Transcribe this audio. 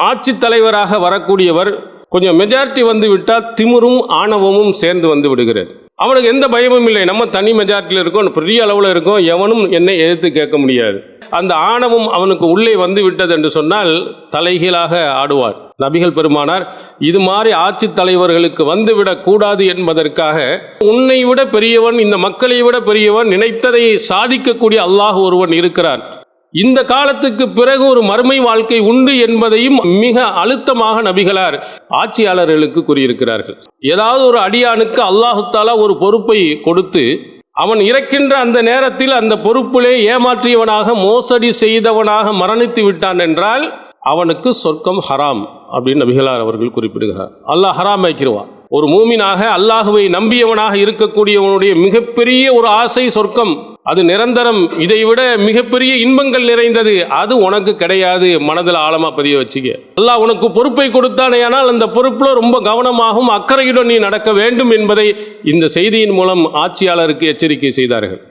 ஆட்சி தலைவராக வரக்கூடியவர் கொஞ்சம் மெஜாரிட்டி வந்து விட்டால் திமிரும் ஆணவமும் சேர்ந்து வந்து விடுகிறது. அவனுக்கு எந்த பயமும் இல்லை, நம்ம தனி மெஜாரிட்டியில் இருக்கோம், பெரிய அளவில் இருக்கோம், எவனும் என்னை எதிர்த்து கேட்க முடியாது. அந்த ஆணவம் அவனுக்கு உள்ளே வந்து விட்டது என்று சொன்னால் தலைகீழாக ஆடுவார். நபிகள் பெருமானார் இது மாதிரி ஆட்சி தலைவர்களுக்கு வந்துவிடக் கூடாது என்பதற்காக, உன்னை விட பெரியவன், இந்த மக்களை விட பெரியவன், நினைத்ததை சாதிக்கக்கூடிய அல்லாஹ் ஒருவன் இருக்கிறான், இந்த காலத்துக்கு பிறகு ஒரு மறுமை வாழ்க்கை உண்டு என்பதையும் மிக அழுத்தமாக நபிகளார் ஆட்சியாளர்களுக்கு கூறியிருக்கிறார்கள். ஏதாவது ஒரு அடியானுக்கு அல்லாஹு தஆலா ஒரு பொறுப்பை கொடுத்து அவன் இறக்கின்ற அந்த நேரத்தில் அந்த பொறுப்பிலே ஏமாற்றியவனாக, மோசடி செய்தவனாக மரணித்து விட்டான் என்றால் அவனுக்கு சொர்க்கம் ஹராம் அப்படின்னு நபிகளார் அவர்கள் குறிப்பிடுகிறார். அல்லாஹ் ஹராம் ஆக்கிடுவான். ஒரு மூமினாக அல்லாஹுவை நம்பியவனாக இருக்கக்கூடியவனுடைய மிகப்பெரிய ஒரு ஆசை சொர்க்கம், அது நிரந்தரம், இதைவிட மிகப்பெரிய இன்பங்கள் நிறைந்தது, அது உனக்கு கிடையாது. மனதில் ஆழமா பதிய வச்சுக்க. அல்லாஹ் உனக்கு பொறுப்பை கொடுத்தானேயானால் அந்த பொறுப்புல ரொம்ப கவனமாகவும் அக்கறையுடன் நீ நடக்க வேண்டும் என்பதை இந்த செய்தியின் மூலம் ஆட்சியாளருக்கு எச்சரிக்கை செய்தார்கள்.